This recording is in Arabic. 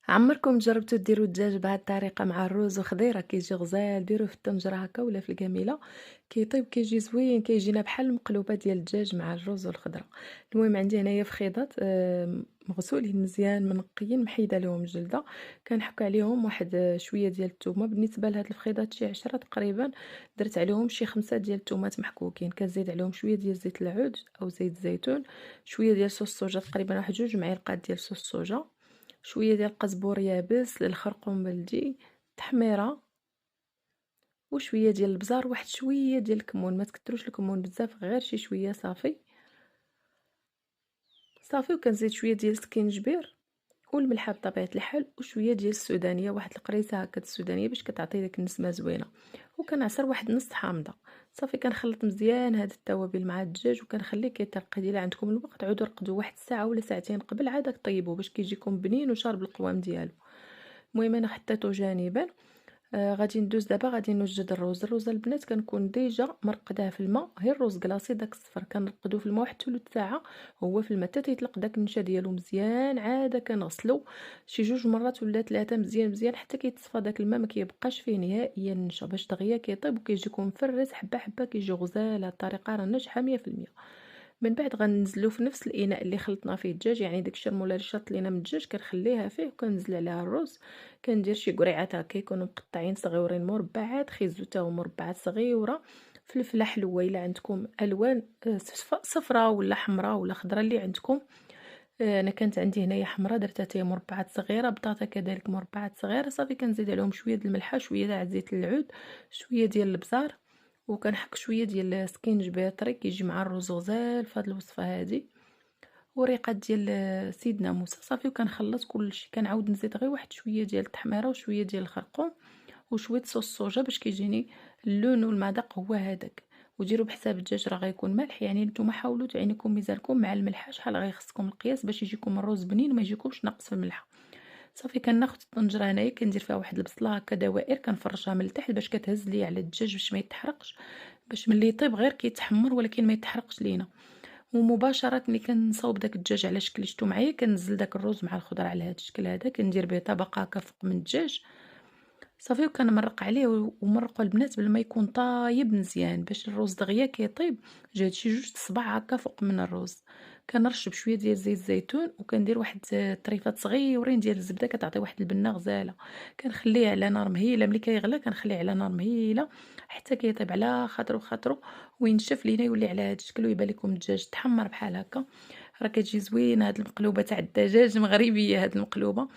عمركم جربتوا ديروا الدجاج بهذه الطريقه مع الرز وخضيره؟ كيجي غزال. ديروه في الطنجره هكا ولا في القميله، كيطيب كيجي زوين، كيجينا بحال المقلوبه ديال الدجاج مع الرز والخضره. المهم عندي هنايا في خيضات مغسولين مزيان منقيين محيده لهم الجلده. كنحك عليهم واحد شويه ديال الثومه. بالنسبه لهاد الخيضات شي 10 تقريبا، درت عليهم شي 5 ديال الثومات محكوكين. كنزيد عليهم شويه ديال زيت العود او زيت الزيتون، شويه ديال صوص الصوجا تقريبا واحد 2 معالق ديال صوص الصوجا، شويه ديال القزبور يابس للخرقوم بلدي، تحميره، وشويه ديال البزار، واحد شويه ديال الكمون. ما تكتروش الكمون بزاف، غير شي شويه صافي صافي. وكنزيد شويه ديال السكينجبير والملحه بطبيعه الحال، وشويه ديال السودانيه، واحد القريصه هكا السودانيه باش كتعطي ديك النسمه زوينه. وكنعصر واحد نص حامضه. صافي كنخلط مزيان هاد التوابل مع الدجاج وكنخليه كيطرقد. الا عندكم الوقت عودوا رقدوا واحد الساعه ولا ساعتين قبل عاد طيبوه باش كيجيكم بنين وشارب القوام ديالو. المهم انا حطيته جانبا. غادي ندوز دابا، غادي نوجد الرز البنات كنكون ديجا مرقداه في الماء، غير الرز كلاصي داك الصفر كنرقدو في الماء واحد ثلث ساعه. هو في الماء حتى تيطلق داك النشا ديالو مزيان، عاد كنغسلو شي 2 مرات ولا 3 مزيان مزيان حتى كيتصفى داك الماء، ما كيبقاش فيه نهائيا النشا، باش دغيا كيطيب وكيجيكم مفرز حبه حبه، كيجي غزال. هاد الطريقه راه ناجحه 100%. من بعد غنزلو في نفس الاناء اللي خلطنا فيه الدجاج، يعني داكشي المولا اللي شرط لينا من الدجاج كنخليها فيه وكنزل عليها الرز. كندير شي قريعات هكا يكونوا مقطعين صغيورين مربعات، خيزو تا هو مربعات صغيوره، فلفله حلوه الا عندكم الوان صفراء ولا حمراء ولا خضراء اللي عندكم. انا كانت عندي هنايا حمراء درتها حتى هي مربعات صغيره، بطاطا كذلك مربعات صغيره. صافي كنزيد عليهم شويه ديال الملحه، شويه تاع زيت العود، شويه ديال البزار، وكنحك شويه ديال السكينجبير طري كيجي مع الرز غزال في هذه الوصفه هذه. وريقه ديال سيدنا موسى. صافي وكنخلط كلشي. كنعاود نزيد غير واحد شويه ديال التحميره وشويه ديال الخرقوم وشويه صوص الصوجا باش كيجيني اللون والمذاق هو هذاك. وديروا بحساب الدجاج راه غيكون مالح، يعني نتوما حاولوا تعينكم ميزانكم مع الملحه شحال غيخصكم القياس باش يجيكم الرز بنين وما يجيكمش ناقص في الملحه. صافي كناخذ الطنجره هنايا كندير فيها واحد البصله هكا دوائر، كنفرشها من التحت باش كتهز ليا على الدجاج باش ما يتحرقش، باش ملي يطيب غير كيتحمر ولكن ما يتحرقش لينا. ومباشره ملي كنصاوب داك الدجاج على شكل شتو معايا كنزل داك الرز مع الخضره على هذا الشكل هذا، كندير به طبقه هكا فوق من الدجاج. صافي وكنمرق عليه ومرقوا البنات بالما يكون طايب مزيان باش الرز دغيا كيطيب. جات شي 2 صباع هكا فوق من الرز. كنرش بشويه ديال زيت الزيتون وكندير واحد طريفات صغيورين ديال الزبده كتعطي واحد البنه غزاله. كنخليه على نار مهيله، ملي كيغلى كنخليه على نار مهيله حتى كيطيب على خاطرو خاطرو وينشف لينا، يولي على هذا الشكل ويبان لكم الدجاج تحمر بحال هكا. راه كتجي زوينه هاد المقلوبه تاع الدجاج مغربيه هاد المقلوبه.